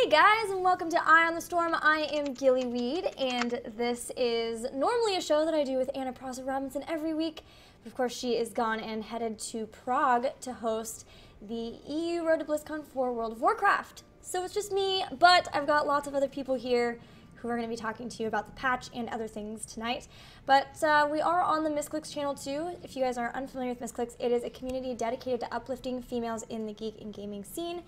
Hey guys, and welcome to Eye on the Storm. I am Gilly Weed, and this is normally a show that I do with Anna Prosser-Robinson every week. But of course, she is gone and headed to Prague to host the EU Road to BlizzCon for World of Warcraft. So it's just me, but I've got lots of other people here who are going to be talking to you about the patch and other things tonight. But we are on the Misscliks channel too. If you guys are unfamiliar with Misscliks, it is a community dedicated to uplifting females in the geek and gaming scene.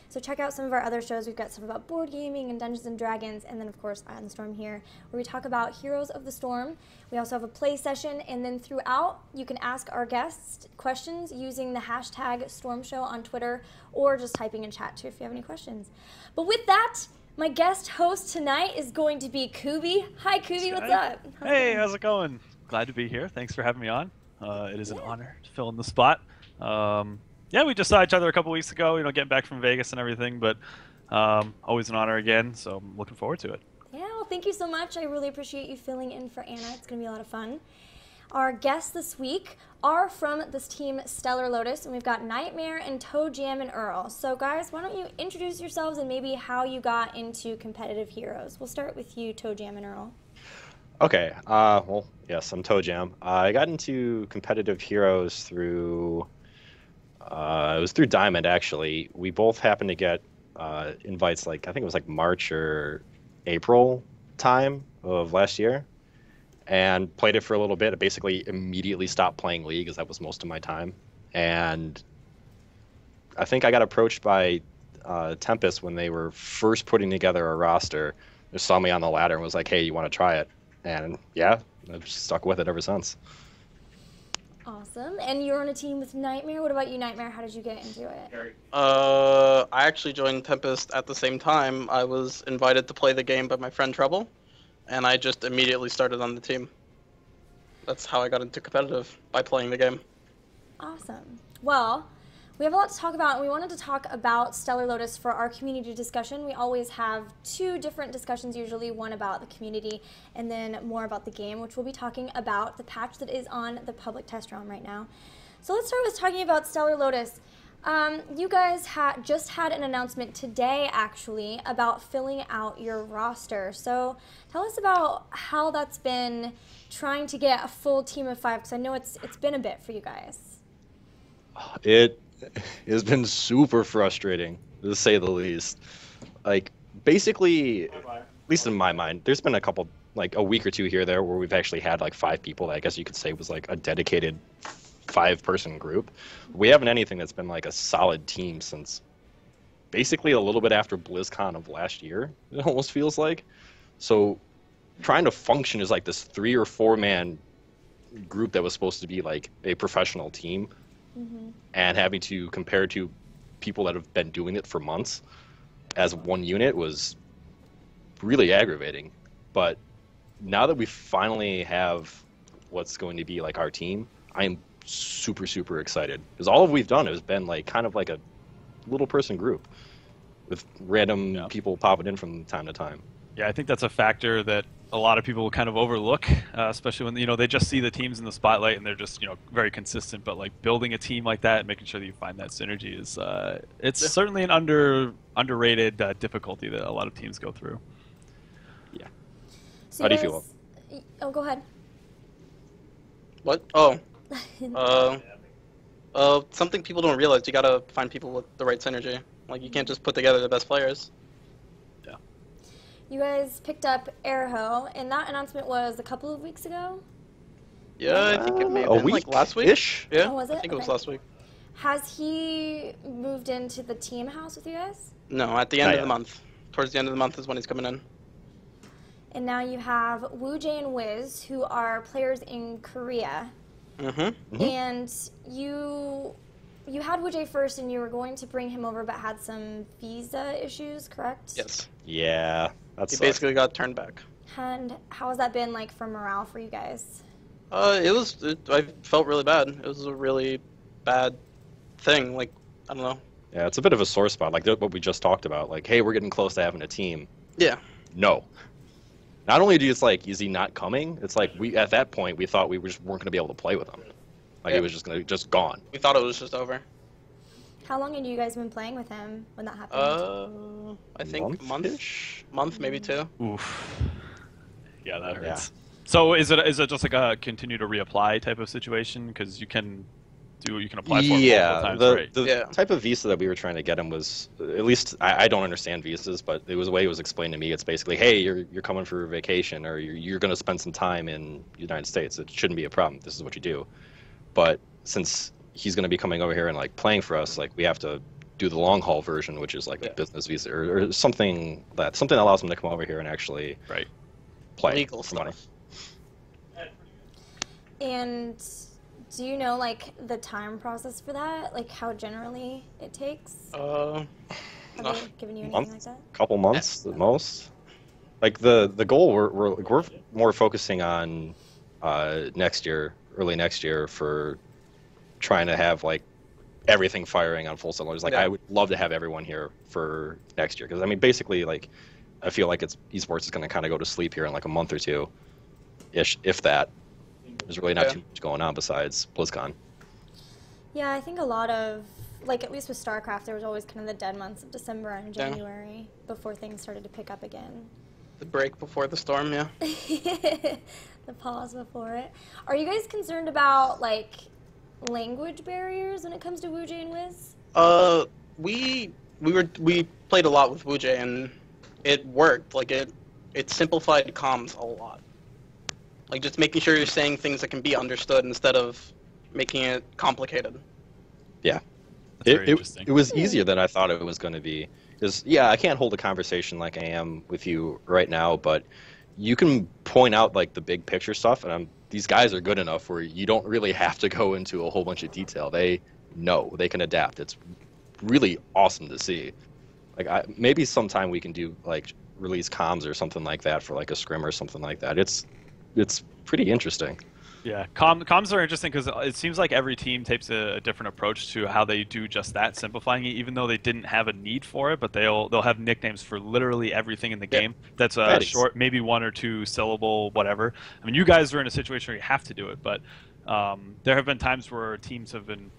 So check out some of our other shows. We've got stuff about board gaming and Dungeons and Dragons, and then of course Eye on the Storm here, where we talk about Heroes of the Storm. We also have a play session, and then throughout you can ask our guests questions using the hashtag StormShow on Twitter, or just typing in chat too if you have any questions. But with that, my guest host tonight is going to be Cooby. Hi Cooby, what's up? Hey, how's it going? Glad to be here. Thanks for having me on. It is an honor to fill in the spot. Yeah, we just saw each other a couple weeks ago, getting back from Vegas and everything, but always an honor again, so I'm looking forward to it. Yeah, well, thank you so much. I really appreciate you filling in for Anna. It's going to be a lot of fun. Our guests this week are from this team Stellar Lotus, and we've got Nightmare and Toe Jam and Earl. So guys, why don't you introduce yourselves and maybe how you got into competitive heroes. We'll start with you, Toe Jam and Earl. Okay, well, yes, I'm Toe Jam. I got into competitive heroes through... it was through Diamond, actually. We both happened to get invites, I think it was March or April time of last year, and played it for a little bit. I basically immediately stopped playing League, as that was most of my time. And I think I got approached by Tempest when they were first putting together a roster. They saw me on the ladder and was like, hey, you want to try it? And yeah, I've stuck with it ever since. Awesome. And you're on a team with Nightmare. What about you, Nightmare? How did you get into it? I actually joined Tempest at the same time. I was invited to play the game by my friend Trouble, and I just immediately started on the team. That's how I got into competitive, by playing the game. Awesome. Well, we have a lot to talk about, and we wanted to talk about Stellar Lotus for our community discussion. We always have two different discussions usually, one about the community and then more about the game, which we'll be talking about the patch that is on the public test realm right now. So let's start with talking about Stellar Lotus. You guys just had an announcement today, actually, about filling out your roster. So tell us about how that's been trying to get a full team of 5, because I know it's been a bit for you guys. It has been super frustrating, to say the least. Basically, at least in my mind, there's been a couple, a week or two here or there where we've actually had 5 people that I guess you could say was a dedicated 5-person group. We haven't anything that's been a solid team since basically a little bit after BlizzCon of last year, it almost feels like. So trying to function as this 3 or 4 man group that was supposed to be a professional team, and having to compare to people that have been doing it for months as one unit was really aggravating. But now that we finally have what's going to be our team, I am super, super excited. Because all we've done has been kind of a little person group with random people popping in from time to time. Yeah, I think that's a factor that a lot of people kind of overlook, especially when they just see the teams in the spotlight and they're just very consistent. But building a team like that and making sure that you find that synergy is it's certainly an underrated difficulty that a lot of teams go through. Yeah. So how do you feel? Oh, go ahead. What? Something people don't realize, you gotta find people with the right synergy. You can't just put together the best players. Yeah. You guys picked up Airho, and that announcement was a couple of weeks ago? Yeah, I think it may have been week last week. Ish? Yeah, oh, was it? I think it was last week. Has he moved into the team house with you guys? No, at the end of the month. Towards the end of the month is when he's coming in. And now you have Wu Jay and Wiz, who are players in Korea. And you had Wu Jay first, and you were going to bring him over, but had some visa issues, correct? Yes. Yeah, He basically got turned back. And how has that been for morale for you guys? I felt really bad. It was a really bad thing. I don't know. Yeah, it's a bit of a sore spot, what we just talked about. Hey, we're getting close to having a team. Yeah. No. Not only do you, is he not coming? It's we at that point we thought we just weren't going to be able to play with him. He was just gone. We thought it was just over. How long had you guys been playing with him when that happened? I think month, maybe 2. Oof. Yeah, that hurts. Yeah. So is it just like a continue to reapply type of situation? Because you can apply for it multiple times, right? The type of visa that we were trying to get him was, at least I don't understand visas, but it was the way it was explained to me. It's basically, hey, you're coming for vacation, or you're going to spend some time in the United States. It shouldn't be a problem. This is what you do. But since he's going to be coming over here and like playing for us, like we have to do the long haul version, which is like the business visa or something that allows him to come over here and actually play legal for money. stuff. And do you know like the time process for that? Like how generally it takes? Have they given you anything like that? Couple months at most. Like the goal we're more focusing on early next year for trying to have like everything firing on full cylinders. Like I would love to have everyone here for next year, because I mean basically like I feel like esports is going to kind of go to sleep here in like a month or two ish, if that. There's really not too much going on besides BlizzCon. Yeah, I think a lot of, like at least with StarCraft, there was always kind of the dead months of December and January before things started to pick up again. The break before the storm, yeah. The pause before it. Are you guys concerned about like language barriers when it comes to WuJay and Wiz? We played a lot with WuJay and it worked. Like it simplified comms a lot. Like just making sure you're saying things that can be understood instead of making it complicated. Yeah. It was easier than I thought it was going to be. Because, yeah, I can't hold a conversation like I am with you right now, but you can point out like the big picture stuff, and these guys are good enough where you don't really have to go into a whole bunch of detail. They know, they can adapt. It's really awesome to see. Like maybe sometime we can do like release comms or something like that for like a scrim or something like that. It's pretty interesting. Yeah, comms are interesting because it seems like every team takes a different approach to how they do just that, simplifying it, even though they didn't have a need for it, but they'll have nicknames for literally everything in the game that's short, maybe 1 or 2 syllable, whatever. I mean, you guys are in a situation where you have to do it, but there have been times where teams have been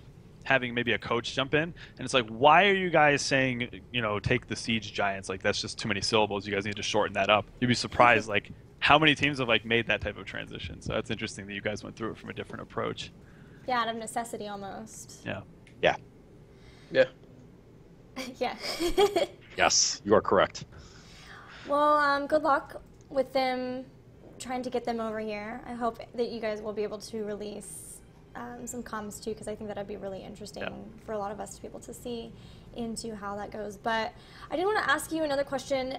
having maybe a coach jump in, and it's like, why are you guys saying, take the Siege Giants? Like, that's just too many syllables. You guys need to shorten that up. You'd be surprised, like, how many teams have like made that type of transition. So that's interesting that you guys went through it from a different approach. Yeah, out of necessity almost. Yeah. Yeah. Yeah. Yeah. Yes, you are correct. Well, good luck with them trying to get them over here. I hope that you guys will be able to release some comms too, because I think that'd be really interesting for a lot of us to be able to see into how that goes. But I did want to ask you another question.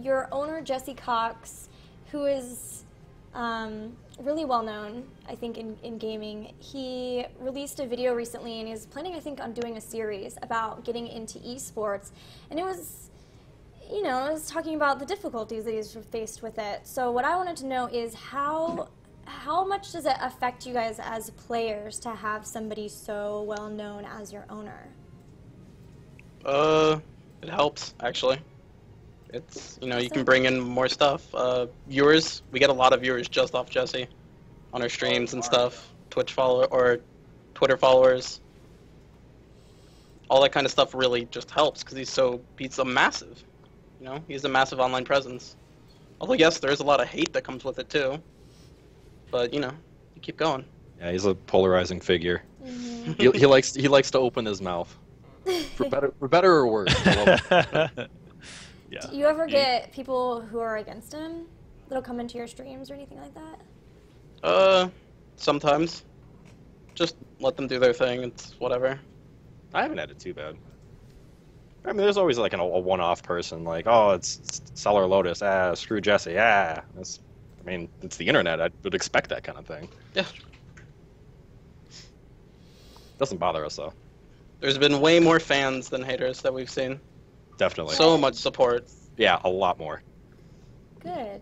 Your owner, Jesse Cox, who is really well known, I think, in gaming. He released a video recently, and he's planning, I think, on doing a series about getting into esports. And it was, it was talking about the difficulties that he's faced with it. So what I wanted to know is how much does it affect you guys as players to have somebody so well known as your owner? It helps, actually. It's, you can bring in more stuff. Viewers, we get a lot of viewers just off Jesse on our streams and stuff. Twitch follower or Twitter followers. All that kind of stuff really just helps because he's a massive, he's a massive online presence. Although yes, there is a lot of hate that comes with it too. But you keep going. Yeah, he's a polarizing figure. Mm-hmm. He likes to open his mouth. For better or worse. Yeah. Do you ever get people who are against him that'll come into your streams or anything like that? Sometimes. Just let them do their thing. It's whatever. I haven't had it too bad. I mean, there's always like a one-off person, like, oh, it's Seller Lotus, screw Jesse, it's the internet. I would expect that kind of thing. Yeah. Doesn't bother us though. There's been way more fans than haters that we've seen. Definitely. So much support. Yeah, a lot more. Good.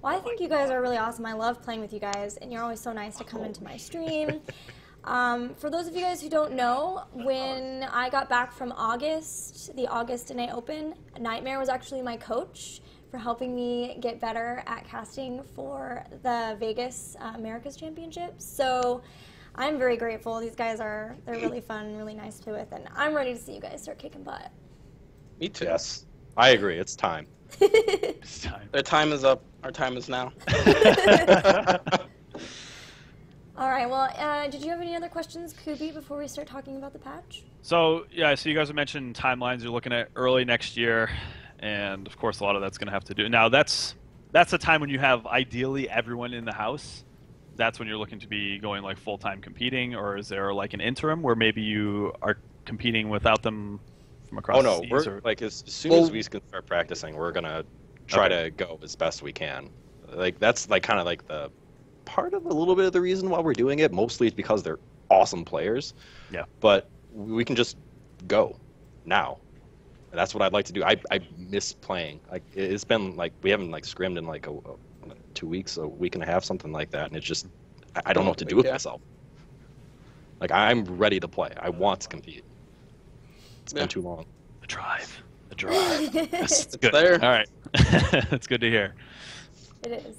Well, I think you guys are really awesome. I love playing with you guys, and you're always so nice to come into my stream. For those of you guys who don't know, when I got back from the August NA Open, Nightmare was actually my coach for helping me get better at casting for the Vegas Americas Championships. So I'm very grateful. These guys they're really fun and really nice to play with, and I'm ready to see you guys start kicking butt. Me too. Yes, I agree. It's time. It's time. Their time is up. Our time is now. All right, well, did you have any other questions, Cooby, before we start talking about the patch? So, yeah, so you guys have mentioned timelines. You're looking at early next year, and of course a lot of that's going to have to do. Now, that's a time when you have ideally everyone in the house. That's when you're looking to be going like full-time competing, or is there like an interim where maybe you are competing without them from across Oh no, the seas? we're like as soon as we can start practicing, we're gonna try to go as best we can. Like that's like kind of like the part of a little bit of the reason why we're doing it. Mostly it's because they're awesome players. Yeah. But we can just go now. And that's what I'd like to do. I miss playing. Like it's been like we haven't like scrimmed in like 2 weeks, a week and a half, something like that, and it's just I don't know what to do with myself. Like I'm ready to play. I want to compete. It's been too long. The drive. The drive. Yes, It's good. there. All right. That's good to hear. It is.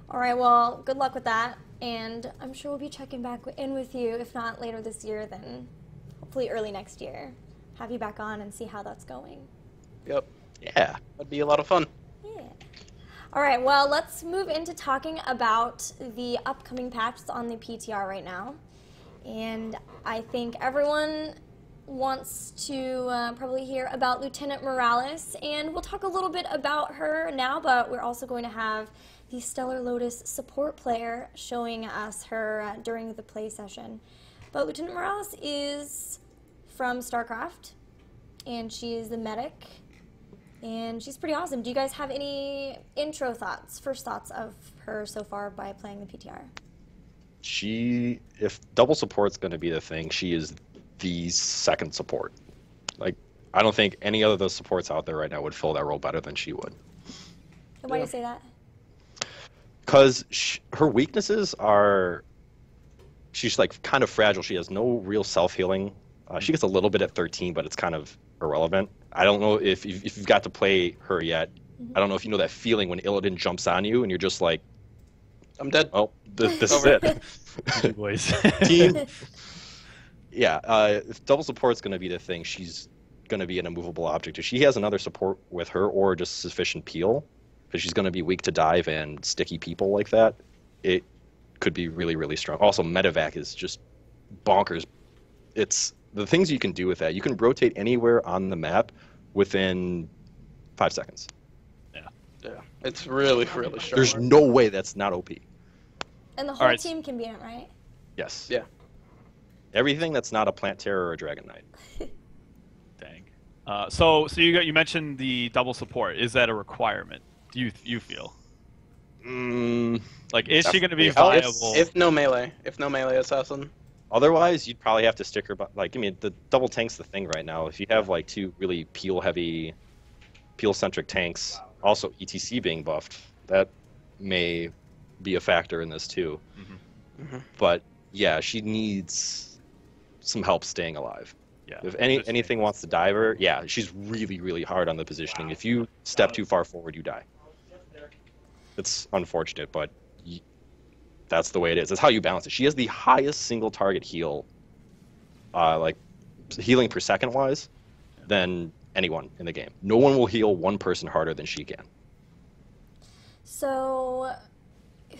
All right, well, good luck with that, and I'm sure we'll be checking back in with you, if not later this year, then hopefully early next year. Have you back on and see how that's going. Yep. Yeah. That'd be a lot of fun. Yeah. All right, well, let's move into talking about the upcoming patch that's on the PTR right now. And I think everyone wants to probably hear about Lieutenant Morales, and we'll talk a little bit about her now, but we're also going to have the Stellar Lotus support player showing us her during the play session. But Lieutenant Morales is from StarCraft, and she is the medic, and she's pretty awesome. Do you guys have any intro thoughts, first thoughts of her so far by playing the PTR? If double support's going to be the thing, she is the second support. Like, I don't think any other of those supports out there right now would fill that role better than she would. And why do you say that? Because her weaknesses are, she's like kind of fragile. She has no real self-healing. She gets a little bit at 13, but it's kind of irrelevant. I don't know if you've got to play her yet. I don't know if you know that feeling when Illidan jumps on you and you're just like, I'm dead. oh, this is it. Boys. Team. Yeah, if double support's going to be the thing, she's going to be an immovable object. If she has another support with her or just sufficient peel, because she's going to be weak to dive and sticky people like that, it could be really, really strong. Also, medevac is just bonkers. It's the things you can do with that. You can rotate anywhere on the map within 5 seconds. Yeah. It's really, really strong. There's no way that's not OP. And the whole right. team can be in it, right? Yes. Yeah. Everything that's not a Plant Terror or a Dragon Knight. Dang. So you mentioned the double support. Is that a requirement? Do you feel? Like, is she going to be viable? If no melee assassin. Otherwise, you'd probably have to stick her. Like, I mean, the double tank's the thing right now. If you have like 2 really peel-heavy, peel-centric tanks, also ETC being buffed, that may be a factor in this too. But yeah, she needs some help staying alive. Yeah. If anything wants to dive her, yeah, she's really, really hard on the positioning. If you step too far forward, you die. It's unfortunate, but that's the way it is. That's how you balance it. She has the highest single target heal, like healing per second wise, than anyone in the game. No one will heal one person harder than she can. So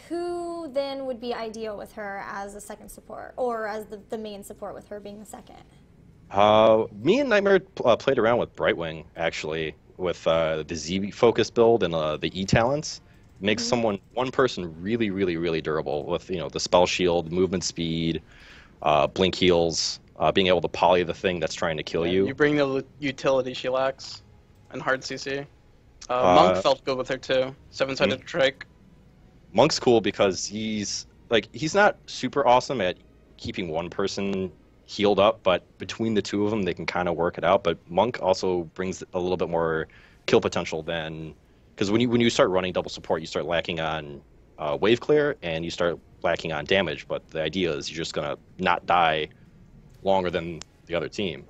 who then would be ideal with her as a second support, or as the main support with her being the second? Me and Nightmare played around with Brightwing, actually, with the Z focus build and the E talents. Makes one person really, really, really durable with, the spell shield, movement speed, blink heals, being able to poly the thing that's trying to kill you. You bring the utility she lacks, and hard CC. Monk felt good with her too. 7-sided trike. Monk's cool because he's not super awesome at keeping one person healed up, but between the two of them, they can kind of work it out. But Monk also brings a little bit more kill potential than, because when you start running double support, you start lacking on wave clear and you start lacking on damage. But the idea is you're just gonna not die longer than the other team.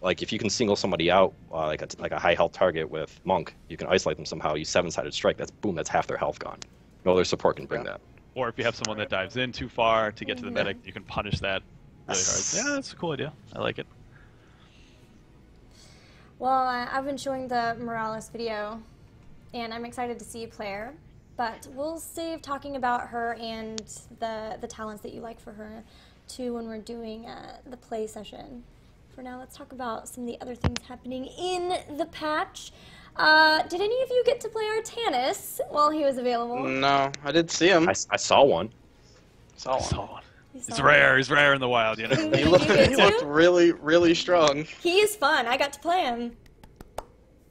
Like if you can single somebody out, like a high health target with Monk, you can isolate them somehow. You 7-sided strike. That's half their health gone. No other support can bring that. or if you have someone that dives in too far to get to the medic, you can punish that really hard. Yeah, that's a cool idea. I like it. Well, I've been showing the Morales video, and I'm excited to see you play her. But we'll save talking about her and the talents that you like for her to when we're doing the play session. For now, let's talk about some of the other things happening in the patch. Did any of you get to play Artanis while he was available? No, I did see him. I saw one. Saw one. So, he's rare. He's rare in the wild, you know. He looked really, really strong. He is fun. I got to play him.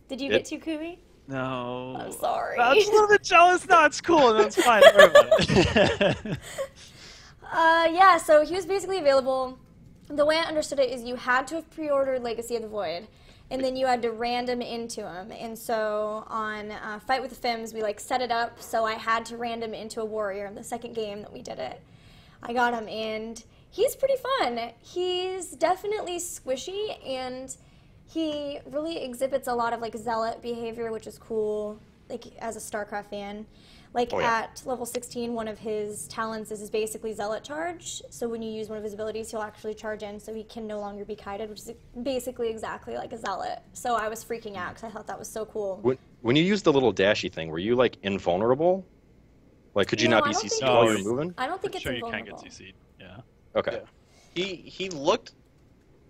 Did you get to, Cooby? No. I'm sorry. I'm just a little bit jealous. No, it's cool. That's fine. Don't worry about it. Yeah, so he was basically available. The way I understood it is you had to have pre-ordered Legacy of the Void, and then you had to random into him. And so on Fight with the Femmes, we set it up, so I had to random into a warrior in the second game that we did it. I got him, and he's pretty fun. He's definitely squishy, and he really exhibits a lot of zealot behavior, which is cool, as a StarCraft fan. At level 16, one of his talents is basically Zealot Charge. So when you use one of his abilities, he'll actually charge in so he can no longer be kited, which is basically exactly like a Zealot. So I was freaking out because I thought that was so cool. When you used the little dashy thing, were you invulnerable? Could you not be CC'd while you were moving? I don't think it's sure invulnerable. You can get CC'd, yeah. Okay. Yeah. He looked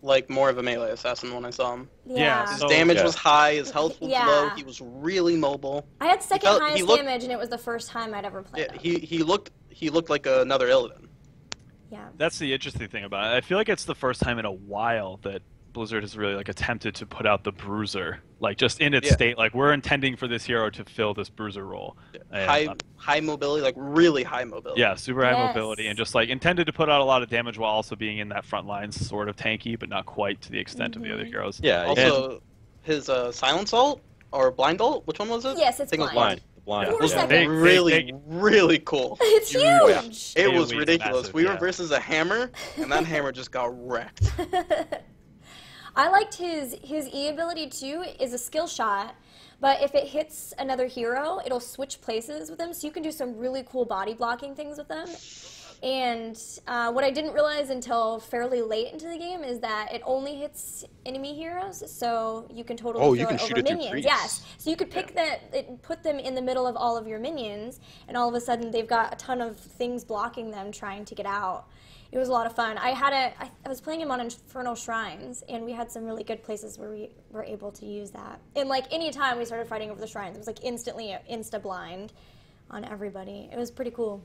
like more of a melee assassin when I saw him. Yeah. His damage was high, his health was low, he was really mobile. I had second highest damage, and it was the first time I'd ever played him. He looked like another Illidan. Yeah. That's the interesting thing about it. I feel like it's the first time in a while that Blizzard has really attempted to put out the Bruiser, just in its state. We're intending for this hero to fill this Bruiser role. Yeah. High mobility, really high mobility. Yeah, super high mobility, and just intended to put out a lot of damage while also being in that front line, sort of tanky, but not quite to the extent of the other heroes. Yeah. Also, his silence ult or blind ult, which one was it? Yes, it's I think it was blind. It was really cool. It's huge. It was ridiculous. Massive, we were versus a hammer, and that hammer just got wrecked. I liked his E ability too, is a skill shot, but if it hits another hero, it'll switch places with them, so you can do some really cool body blocking things with them. And what I didn't realize until fairly late into the game is that it only hits enemy heroes, so you can totally throw it over minions. Yes, so you could pick put them in the middle of all of your minions, and all of a sudden they've got a ton of things blocking them trying to get out. It was a lot of fun. I was playing him on Infernal Shrines, and we had some really good places where we were able to use that. And any time we started fighting over the shrines, it was instantly insta-blind on everybody. It was pretty cool.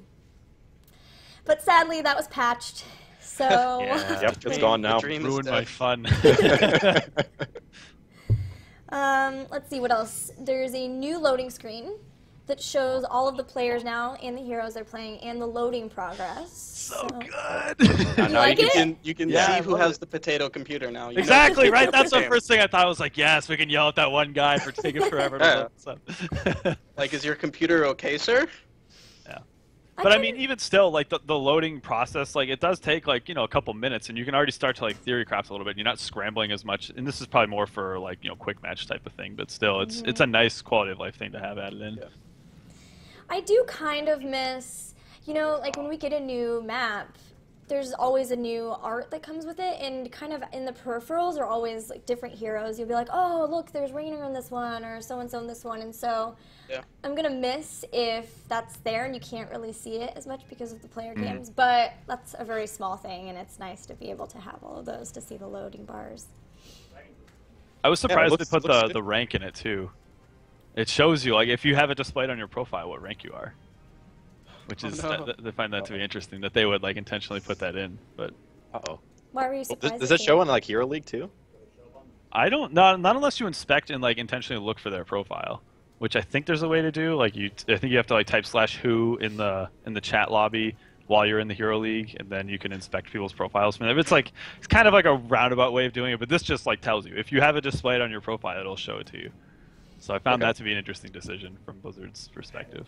But sadly, that was patched, so... Yep, it's gone now. Ruined my fun. Let's see what else. There's a new loading screen that shows all of the players now and the heroes they're playing and the loading progress. So good. Now you can see who has the potato computer now. Exactly, right? That's the first thing I thought. I was yes, we can yell at that one guy for taking forever to load stuff. Is your computer okay, sir? Yeah. But I mean, even still, the loading process, it does take a couple minutes, and you can already start to theory craft a little bit. You're not scrambling as much, and this is probably more for quick match type of thing. But still, it's a nice quality of life thing to have added in. Yeah. I do kind of miss, when we get a new map, there's always a new art that comes with it, and kind of in the peripherals are always different heroes. You'll be oh, look, there's Raynor in this one, or so-and-so in this one, and so I'm going to miss if that's there and you can't really see it as much because of the player games, but that's a very small thing, and it's nice to be able to have all of those to see the loading bars. I was surprised they put the rank in it, too. It shows you, if you have it displayed on your profile, what rank you are. Which is, they find that to be interesting, that they would, intentionally put that in, but... Uh-oh. Why were you surprised? Does it show in, Hero League, too? I don't... Not unless you inspect and, intentionally look for their profile. Which I think there's a way to do. I think you have to, type /who in the chat lobby while you're in the Hero League, and then you can inspect people's profiles from there. It's it's kind of a roundabout way of doing it, but this just, tells you. If you have it displayed on your profile, it'll show it to you. So I found that to be an interesting decision from Blizzard's perspective.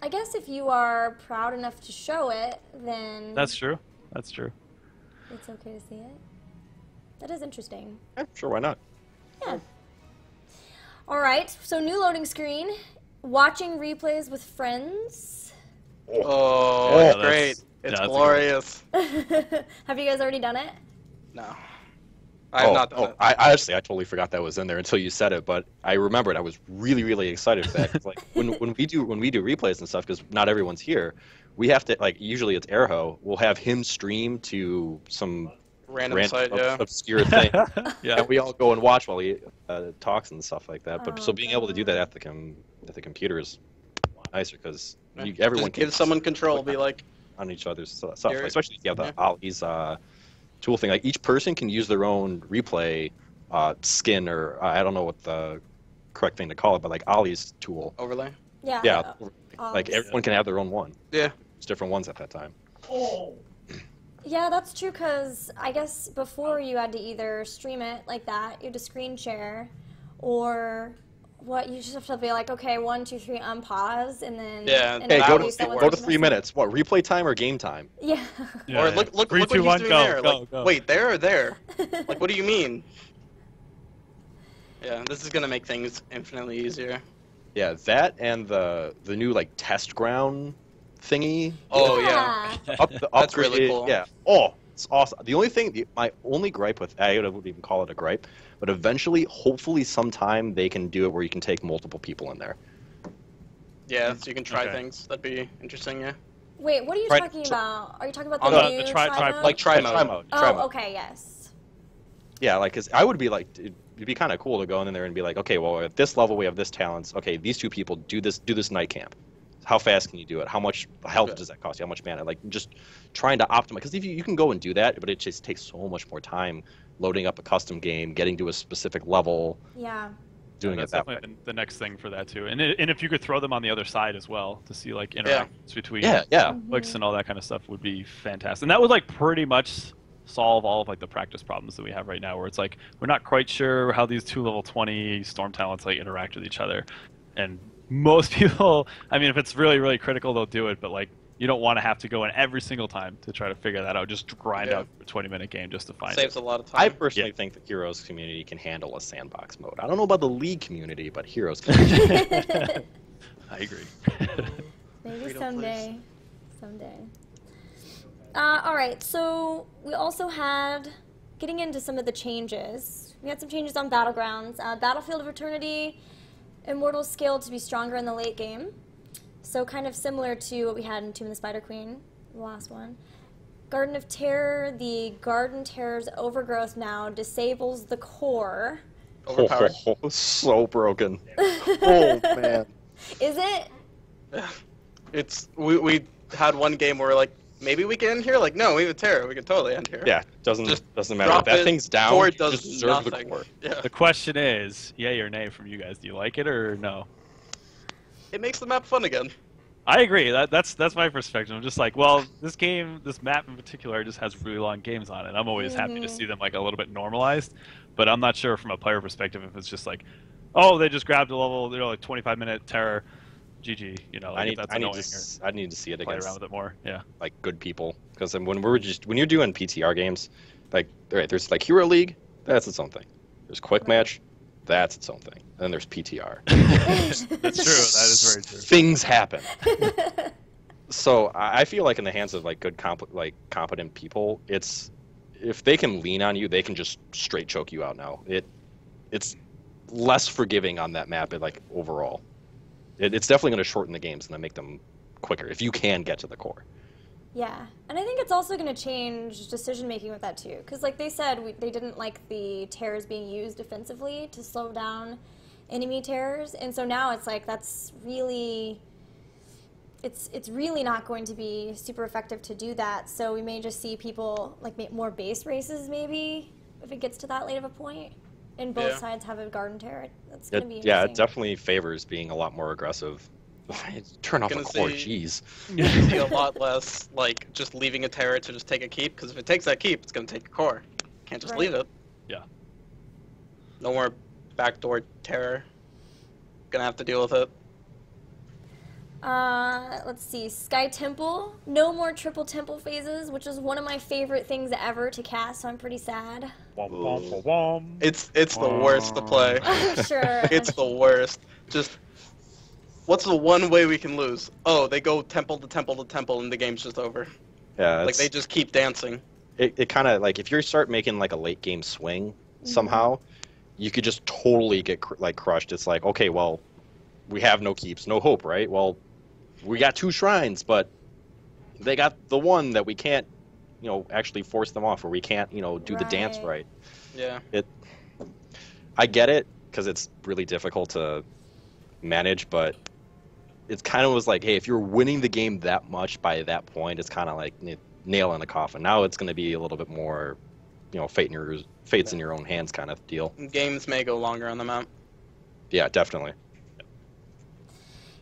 I guess if you are proud enough to show it, then... That's true. That's true. It's okay to see it. That is interesting. Yeah, sure, why not? Yeah. All right, so new loading screen. Watching replays with friends. Oh, Yeah, it's great. It's that's a good glorious. Have you guys already done it? No. I have not done it. I totally forgot that was in there until you said it, but I remembered. I was really, really excited for that. 'Cause, like when we do replays and stuff, because not everyone's here, we have to like usually it's Airho. We'll have him stream to some Random site, yeah. obscure thing, Yeah. and we all go and watch while he talks and stuff like that. But Oh, so being able to do that at the computer is nicer because everyone Just give someone control. Be like, on each other's stuff, Here- especially if you have the yeah. Ollie's tool thing. Like each person can use their own replay skin, or I don't know what the correct thing to call it, but like Ollie's tool. overlay. Yeah. Yeah, Oh, like everyone can have their own one. Yeah. There's different ones at that time. Yeah, that's true, because I guess before you had to either stream it like that, you had to screen share, or what, you just have to be like, okay, 1, 2, 3, unpause, and then... Yeah, and Hey, then go do to someone go to else's 3 message. minutes. What, replay time or game time? Yeah. Yeah, Or yeah. look 3, what 2, he's 1, doing go, there. go, Like, go. wait, there or there? Like, what do you mean? Yeah, this is gonna make things infinitely easier. Yeah, that and the new like test ground thingy. Oh yeah. The That's really upgrade- cool. Yeah. Oh, it's awesome. The only thing, my only gripe with, I wouldn't even call it a gripe, but eventually, hopefully, sometime they can do it where you can take multiple people in there. Yeah, so you can try Okay. things. That'd be interesting, yeah. Wait, what are you Right, talking so- about? Are you talking about On the the new tri- tri mode? Like try Yeah, mode. try mode. Oh, Try mode. okay, yes. Yeah, like, cause I would be like, it'd be kind of cool to go in there and be like, okay, well, at this level we have this talents. Okay, these two people do this night camp. How fast can you do it? How much health Yeah. does that cost you? How much mana? Like, just trying to optimize. Because if you can go and do that, but it just takes so much more time loading up a custom game, getting to a specific level, Yeah. doing That's it that way. definitely the next thing for that too. And if you could throw them on the other side as well to see like interactions between Yeah, yeah. clicks and all that kind of stuff would be fantastic. And that would like pretty much solve all of like the practice problems that we have right now, where it's like we're not quite sure how these two level 20 storm talents like interact with each other. And most people, I mean, if it's really, really critical, they'll do it, but like you don't want to have to go in every single time to try to figure that out. Just grind Yeah. out a 20-minute game just to find Saves it. a lot of I time. personally think the Heroes community can handle a sandbox mode. I don't know about the League community, but Heroes community. I agree. Maybe Freedom, someday. Someday. All right, so we also had, getting into some of the changes, we had some changes on Battlegrounds. Battlefield of Eternity, Immortals scaled to be stronger in the late game. So kind of similar to what we had in Tomb of the Spider Queen, the last one. Garden of Terror, the Garden Terror's overgrowth now disables the core. Overpowered. So broken. Oh, man. Is it? It's we had one game where we're like, maybe we can end here. Like, no, we have a terror. We can totally end here. Yeah, doesn't matter. Drop If that it, thing's down, core you does just deserve the nothing. core. Yeah, The question is, yay or nay from you guys? Do you like it or no? it makes the map fun again. I agree. That's my perspective. I'm just like, well, this map in particular, just has really long games on it. I'm always happy to see them like a little bit normalized, but I'm not sure from a player perspective if it's just like, oh, they just grabbed a level, like 25-minute terror, GG. Like if that's annoying. I need to see it Or play against around with it more. Yeah. like good people, because when you're doing PTR games, like there's like Hero League, that's its own thing. There's Quick Match, that's its own thing. And then there's PTR. That's true. That is very true. Things happen. So I feel like in the hands of like good competent people, it's if they can lean on you, they can just straight choke you out now. It's less forgiving on that map, like overall. It's definitely going to shorten the games and then make them quicker if you can get to the core. Yeah, and I think it's also going to change decision making with that too, because like they said, they didn't like the terrors being used defensively to slow down enemy terrors, and so now it's like that's really, it's really not going to be super effective to do that. So we may just see people like make more base races maybe if it gets to that late of a point, and both Yeah. sides have a garden terror. That's going to be Yeah, it interesting. definitely favors being a lot more aggressive. Turn off the Gonna core, see- jeez. You see a lot less like just leaving a terror to just take a keep, because if it takes that keep, it's gonna take your core. Can't just Right. leave it. Yeah. No more backdoor terror. Gonna have to deal with it. Let's see, Sky Temple. No more triple temple phases, which is one of my favorite things ever to cast, so I'm pretty sad. It's the worst to play. I'm sure. It's the worst. Just what's the one way we can lose? Oh, they go temple to temple to temple, and the game's just over. Yeah, Like they just keep dancing. It kind of like if you start making like a late game swing somehow, you could just totally get like crushed. It's like, okay, well, we have no keeps, no hope, right? Well, we got 2 shrines, but they got the one that we can't, actually force them off, or we can't, do the dance right. Yeah. I get it because it's really difficult to manage, but it's kind of was like, hey, if you're winning the game that much by that point, it's kind of like nail in the coffin. Now it's going to be a little bit more, fate's in your own hands kind of deal. Games may go longer on the map. Yeah, definitely.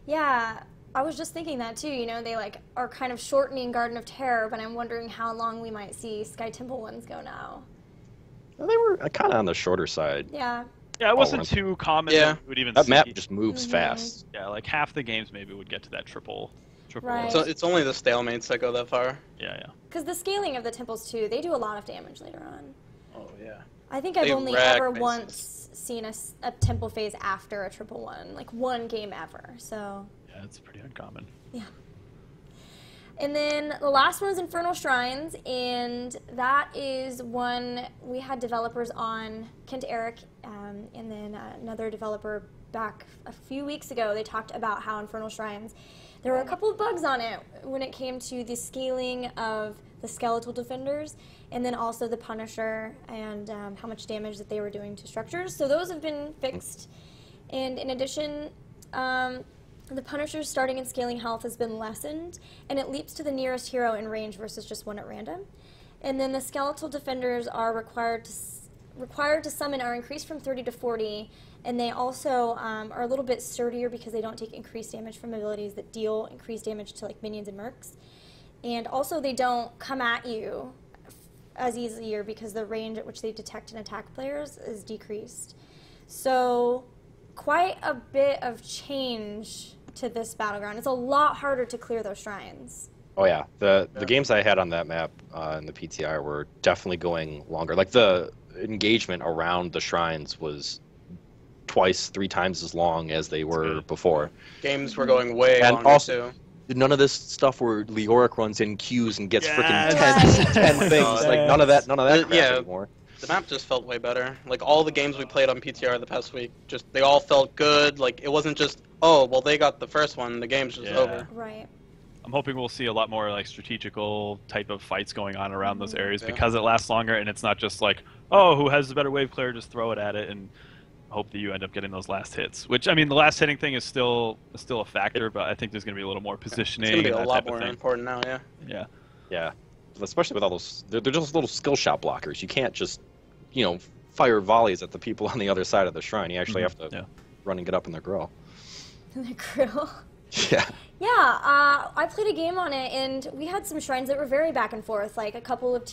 Yeah, I was just thinking that too. They are kind of shortening Garden of Terror, but I'm wondering how long we might see Sky Temple ones go now. Well, they were kind of on the shorter side. Yeah. Yeah, it wasn't too common that you would even that see. map just moves fast. Yeah, like half the games maybe would get to that triple. Right. So it's only the stalemates that go that far. Yeah. Because the scaling of the temples too, they do a lot of damage later on. Oh yeah. I think I've They only wreck ever bases. once seen a temple phase after a 1-1, like one game ever. So. Yeah, it's pretty uncommon. Yeah. And then the last one is Infernal Shrines, and that is one we had developers on, Kent Eric, and then another developer back a few weeks ago. They talked about how Infernal Shrines, there were a couple of bugs on it when it came to the scaling of the skeletal defenders, and then also the Punisher and how much damage that they were doing to structures. So those have been fixed. And in addition, the Punisher's starting and scaling health has been lessened, and it leaps to the nearest hero in range versus just one at random. And then the skeletal defenders are required to summon are increased from 30 to 40, and they also are a little bit sturdier because they don't take increased damage from abilities that deal increased damage to like minions and mercs. And also they don't come at you as easier because the range at which they detect and attack players is decreased. So quite a bit of change to this battleground. It's a lot harder to clear those shrines. Oh yeah, the games I had on that map in the PTR were definitely going longer. Like the engagement around the shrines was 2-3 times as long as they were before. Games were going way And longer also, too. none of this stuff where Leoric runs in queues and gets Yes. freaking 10 my things. God. Like none of that crap Yeah. anymore. The map just felt way better. Like all the games we played on PTR the past week, they all felt good. Like it wasn't just, oh, well they got the first one, the game's just over. Right. I'm hoping we'll see a lot more like strategical type of fights going on around those areas Yeah. because it lasts longer and it's not just like, oh, who has the better wave clear, just throw it at it and hope that you end up getting those last hits. Which I mean, the last hitting thing is still a factor, but I think there's going to be a little more positioning. It's gonna be and a that lot type of more thing. important now, yeah. Yeah. Yeah, especially with all those, they're just little skill shot blockers. You can't just, fire volleys at the people on the other side of the shrine. You actually have to run and get up in their grill. In the grill. Yeah. Yeah, I played a game on it, and we had some shrines that were very back and forth. Like a couple of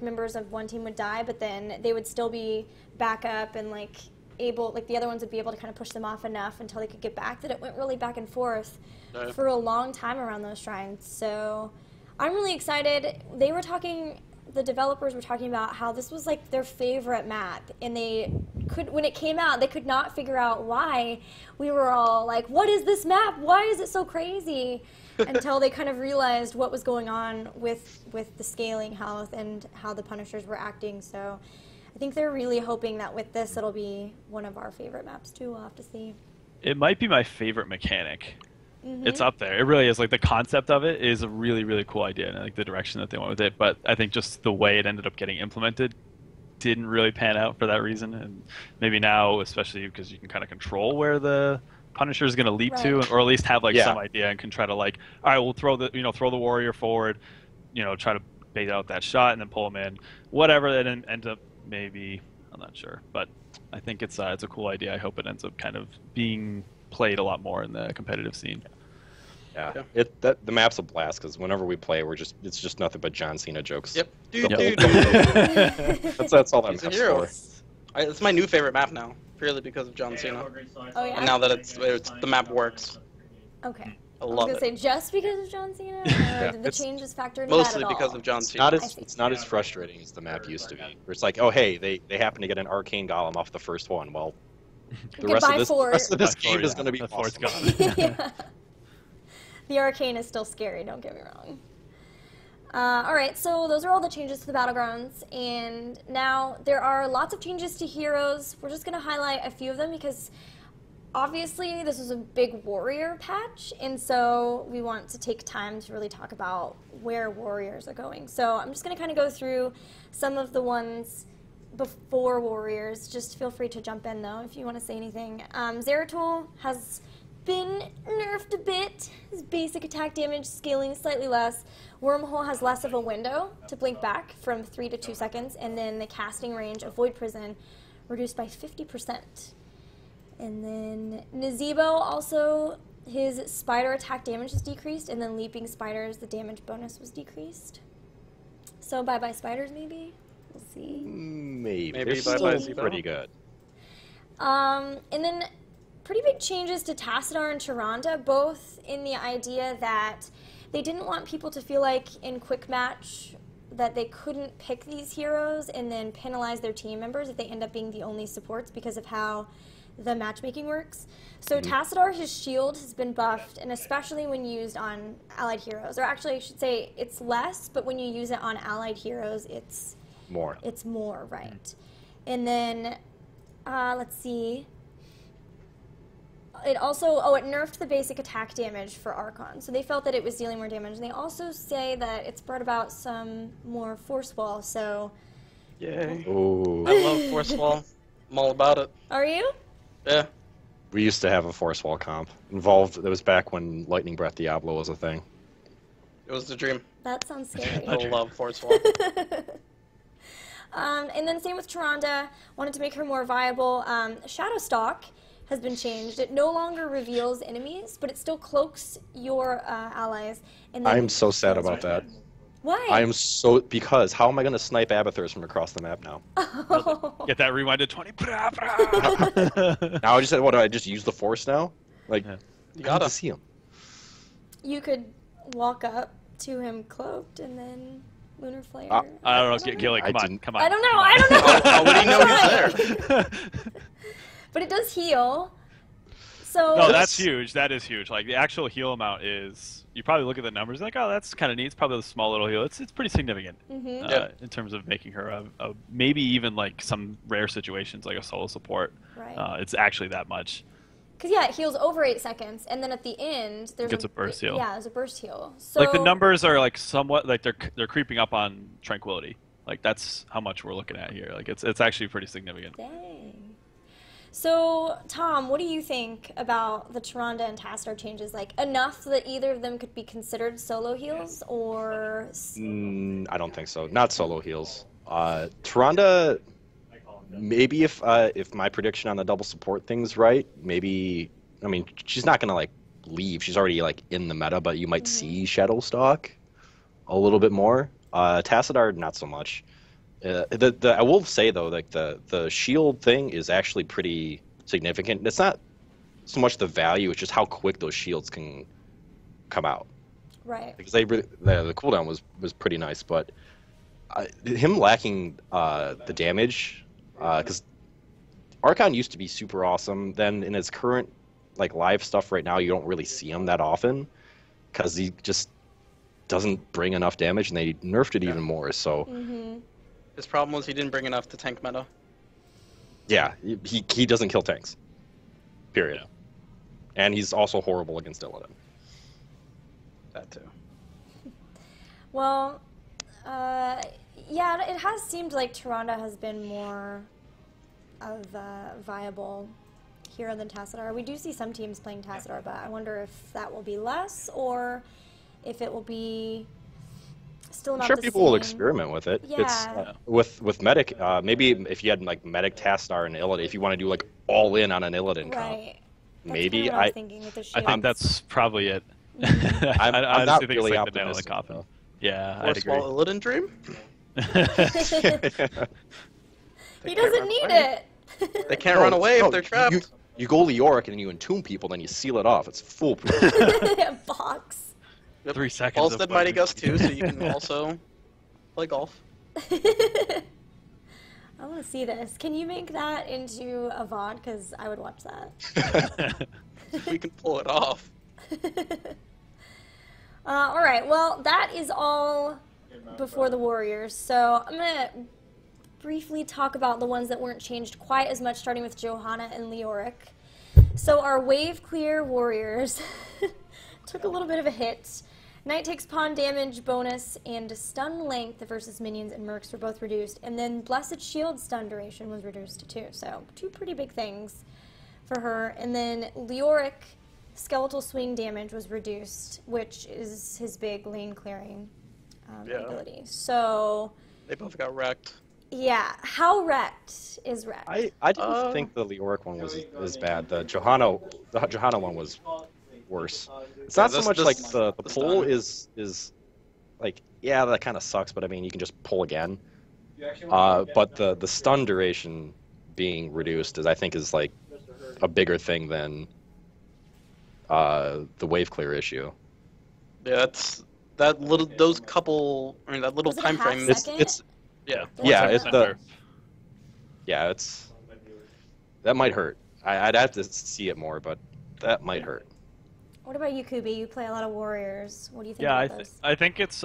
members of one team would die, but then they would still be back up and the other ones would be able to kind of push them off enough until they could get back. That it went really back and forth for a long time around those shrines. So I'm really excited. The developers were talking about how this was like their favorite map, and when it came out, they could not figure out why. We were all like, what is this map? Why is it so crazy? Until they kind of realized what was going on with the scaling health and how the Punishers were acting. So I think they're really hoping that with this, it'll be one of our favorite maps too. We'll have to see. It might be my favorite mechanic. It's up there. It really is. Like the concept of it is a really, really cool idea, and I like the direction that they went with it. But I think just the way it ended up getting implemented didn't really pan out for that reason. And maybe now, especially because you can kind of control where the Punisher is going to leap to, or at least have some idea and can try to all right, we'll throw the warrior forward, try to bait out that shot and then pull him in. Whatever that ends up, maybe I'm not sure, but I think it's a cool idea. I hope it ends up kind of being played a lot more in the competitive scene. Yeah, the map's a blast because whenever we play, it's just nothing but John Cena jokes. Yep. That's all that He's a map's hero. for. It's my new favorite map now, purely because of John Cena. Oh yeah. And now that the map works, Okay. I I was love gonna it. say just because of John Cena, or did the It's changes factor into that Mostly at all? because of John Cena. It's not as frustrating as the map used to be. Where it's like, oh hey, they happen to get an arcane golem off the first one. Well, The rest Goodbye, of Fort. this By game four, is yeah, going to be the fort's awesome. gone. Yeah. The arcane is still scary, don't get me wrong. Alright, so those are all the changes to the Battlegrounds, and now there are lots of changes to heroes. We're just going to highlight a few of them because obviously this is a big warrior patch, and so we want to take time to really talk about where warriors are going. So I'm just going to kind of go through some of the ones before warriors. Just feel free to jump in though if you want to say anything. Zeratul has been nerfed a bit. His basic attack damage scaling slightly less. Wormhole has less of a window to blink back from 3 to 2 seconds, and then the casting range of Void Prison reduced by 50%. And then Nazebo also, his spider attack damage is decreased, and then leaping spiders, the damage bonus was decreased. So bye-bye spiders maybe? We'll see. Maybe. Maybe They're bye-bye still Zebo. pretty good. And then pretty big changes to Tassadar and Tyrande, both in the idea that they didn't want people to feel like in quick match that they couldn't pick these heroes and then penalize their team members if they end up being the only supports because of how the matchmaking works. So Tassadar, his shield has been buffed, and especially when used on allied heroes, or actually I should say it's less, but when you use it on allied heroes, it's More. right. And then let's see. It also, it nerfed the basic attack damage for Archon. So they felt that it was dealing more damage. And they also say that it's brought about some more force wall. So, Yay. Ooh. I love Force Wall. I'm all about it. are you? Yeah. We used to have a Force Wall comp involved. That was back when Lightning Breath Diablo was a thing. It was the dream. That sounds scary. I love Force Wall. And then same with Tyrande. Wanted to make her more viable. Shadowstalk has been changed. It no longer reveals enemies, but it still cloaks your allies. And then I'm so sad about that. Why? I am so, because how am I going to snipe Abathurs from across the map now? Get that rewind to 20. Now I just said, what, do I just use the Force now? Like, Yeah. You I need gotta. to see him. You could walk up to him cloaked and then Lunar Flare. I don't know, Gilly, I come on, didn't- come on. I don't know. I don't know. How would he know he's there? But it does heal. So No, that's huge. That is huge. Like the actual heal amount is, you probably look at the numbers and like, oh, that's kind of neat. It's probably a small little heal. It's pretty significant Yeah. in terms of making her a maybe even like some rare situations like a solo support. Right. It's actually that much. Because yeah, it heals over 8 seconds, and then at the end there's Gets a burst heal. Yeah, there's a burst heal. So Like the numbers are like somewhat like they're creeping up on Tranquility. Like that's how much we're looking at here. Like it's actually pretty significant. Dang. So Tom, what do you think about the Tyrande and Tassadar changes? Like enough that either of them could be considered solo heals, or I don't think so. Not solo heals. Tyrande, maybe if my prediction on the double support thing's right, maybe, I mean, she's not going to, like, leave. She's already, like, in the meta, but you might see Shadowstalk a little bit more. Tassadar, not so much. I will say, though, like, the shield thing is actually pretty significant. It's not so much the value, it's just how quick those shields can come out. right? Because the cooldown was pretty nice, but him lacking the damage, because Archon used to be super awesome. Then in his current like live stuff right now, you don't really see him that often because he just doesn't bring enough damage, and they nerfed it even more. So His problem was he didn't bring enough to tank meta. yeah, he doesn't kill tanks. Period. And he's also horrible against Illidan. That too. Well, yeah, it has seemed like Tyrande has been more of a viable hero than Tassadar. We do see some teams playing Tassadar, but I wonder if that will be less or if it will be still I'm not sure the people same. will experiment with it. Yeah. It's with Medic. Maybe if you had like Medic, Tassadar, and Illidan, if you want to do like all in on an Illidan comp, Right. That's maybe kinda what I was thinking with the I shields. think that's probably it. I'm I not honestly think really it's like the nail in the optimistic, coffin. though. Yeah, I'd Force agree. Wall Illidan Dream? He doesn't need it. They can't run away if they're trapped. You go Leoric and you entomb people, then you seal it off. It's foolproof. Box. Yep. 3 seconds Paul's of did Mighty fire. Gust too, so you can also play golf. I want to see this. Can you make that into a VOD? Because I would watch that. We can pull it off. All right, well, that is all before the Warriors. So I'm going to briefly talk about the ones that weren't changed quite as much, starting with Johanna and Leoric. So our wave clear Warriors took a little bit of a hit. Knight takes pawn damage bonus and stun length versus minions and mercs were both reduced. And then Blessed Shield stun duration was reduced too. So 2 pretty big things for her. And then Leoric skeletal swing damage was reduced, which is his big lane clearing ability. So they both got wrecked. Yeah, how wrecked is wrecked? I didn't think the Leoric one was as bad. The Johanna one was worse. It's not so much like the pull is like, yeah, that kind of sucks, but I mean you can just pull again. But the stun duration being reduced I think is like a bigger thing than the wave clear issue. Yeah, that little time frame. It's yeah. It's that might hurt. I'd have to see it more, but that might hurt. What about you, Cooby? You play a lot of Warriors. What do you think Yeah, about this? I think it's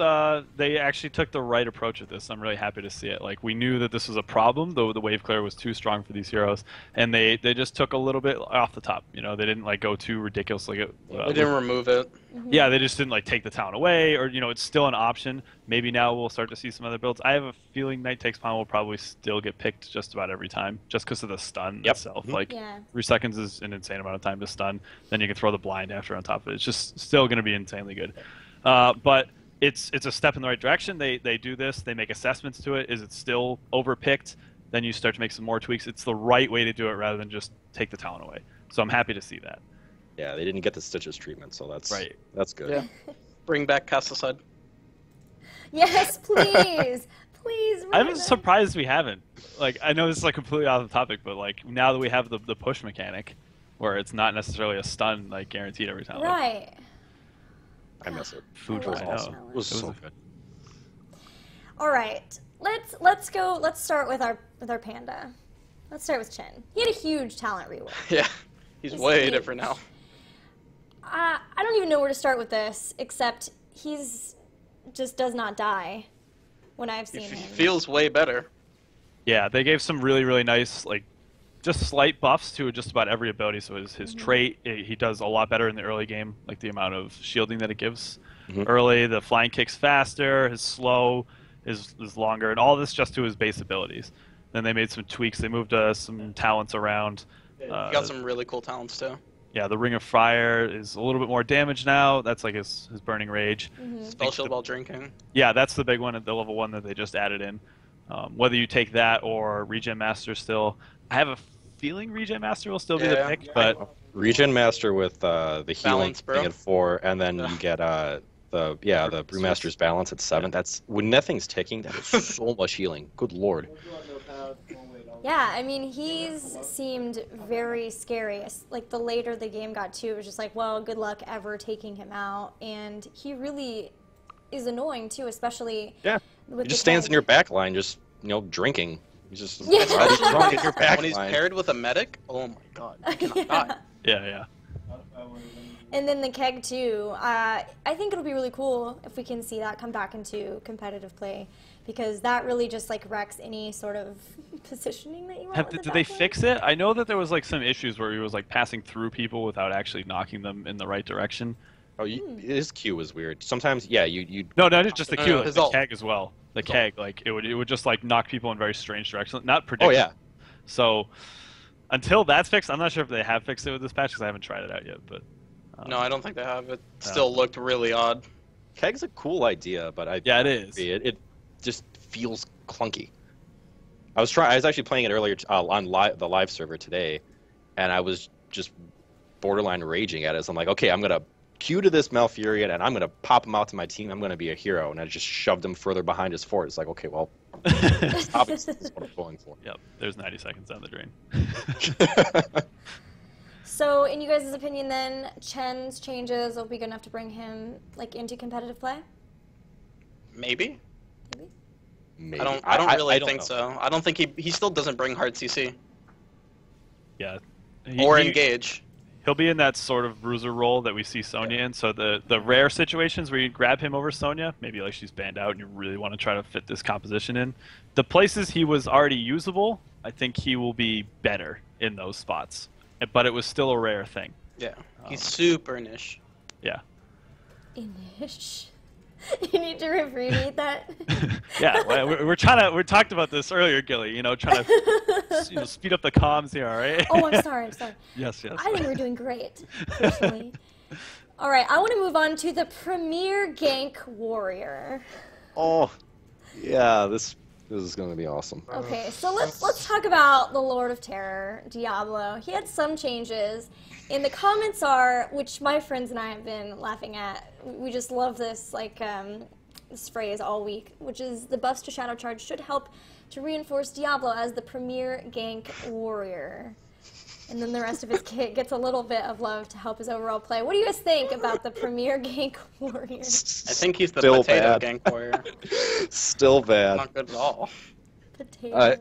they actually took the right approach with this. I'm really happy to see it. Like, we knew that this was a problem, though the wave clear was too strong for these heroes, and they just took a little bit off the top. You know, they didn't like go too ridiculous. Like they didn't remove it. Yeah, they just didn't like take the town away, or it's still an option. Maybe now we'll start to see some other builds. I have a feeling Knight takes pawn will probably still get picked just about every time, just because of the stun itself. Like 3 seconds is an insane amount of time to stun. Then you can throw the blind after on top of it. It's just still going to be insanely good. But it's a step in the right direction. They do this. They make assessments to it. Is it still overpicked? Then you start to make some more tweaks. It's the right way to do it rather than just take the talent away. So I'm happy to see that. Yeah, they didn't get the Stitches treatment, so that's good. Yeah. Bring back Castleside. Yes, please. Please. I'm surprised we haven't. Like, I know this is like completely off the topic, but like now that we have the push mechanic, where it's not necessarily a stun like guaranteed every time. Right. I miss it. Food was awesome. It was so good. All right. Let's go. Let's start with our panda. Let's start with Chen. He had a huge talent rework. Yeah. He's way different now. I don't even know where to start with this, except he's just does not die when I've seen him. He feels way better. Yeah, they gave some really, really nice, like, just slight buffs to just about every ability. So his trait, he does a lot better in the early game, like the amount of shielding that it gives early. The flying kick's faster, his slow is longer, and all this just to his base abilities. Then they made some tweaks. They moved some talents around. He got some really cool talents, too. Yeah, the Ring of Fire is a little bit more damage now. That's like his Burning Rage. Spell Shield while drinking. Yeah, that's the big one at the level 1 that they just added in. Whether you take that or Regen Master still, I have a feeling Regen Master will still be the pick, but Regen Master with the healing Balance, at 4, and then you get the Brewmaster's balance at 7. That's when nothing's ticking. That is so much healing. Good lord. Yeah, I mean, he's seemed very scary. Like, the later the game got to, it was just like, well, good luck ever taking him out. And he really is annoying, too, especially with he just stands in your back line, just, drinking. He's just drunk in your back When he's line. paired with a medic, oh my god, you cannot die. Yeah. And then the keg, too. I think it'll be really cool if we can see that come back into competitive play, because that really just, like, wrecks any sort of positioning that you want. Did they fix it? I know that there was, like, some issues where he was, like, passing through people without actually knocking them in the right direction. Oh, his Q was weird. Sometimes, you. No, not just the Q, like the ult. keg as well. The keg, like, it would just, like, knock people in very strange directions. Not predictable. Oh, yeah. So, until that's fixed, I'm not sure if they have fixed it with this patch, because I haven't tried it out yet, but... No, I don't think they have. It still looked really odd. Keg's a cool idea, but it is. It just feels clunky. I was actually playing it earlier on the live server today, and I was just borderline raging at it. So I'm like, okay, I'm gonna Q to this Malfurion, and I'm gonna pop him out to my team. I'm gonna be a hero, and I just shoved him further behind his fort. It's like, okay, well, obviously this is what I'm going for. Yep, there's 90 seconds down the drain. So, in you guys' opinion, then, Chen's changes will be good enough to bring him, like, into competitive play? Maybe. Maybe. I don't really don't think know. so. I don't think he still doesn't bring hard CC Yeah. or engage. He'll be in that sort of bruiser role that we see Sonya in. So the rare situations where you grab him over Sonya, maybe like she's banned out and you really want to try to fit this composition in. The places he was already usable, I think he will be better in those spots. But it was still a rare thing. Yeah, he's super niche. Yeah. Inish. You need to repeat that. Yeah, we're we talked about this earlier, Gilly. Trying to speed up the comms here. All right. Oh, I'm sorry. Yes. I think we're doing great, personally. All right, I want to move on to the Premier Gank Warrior. Oh, yeah, this is going to be awesome. Okay, so let's talk about the Lord of Terror, Diablo. He had some changes, and the comments are, which my friends and I have been laughing at. We just love this this phrase all week, which is the buffs to Shadow Charge should help to reinforce Diablo as the Premier Gank Warrior. And then the rest of his kit gets a little bit of love to help his overall play. What do you guys think about the Premier Gank Warrior? I think he's the Still potato bad. Gank Warrior. Still bad. Not good at all. Potato.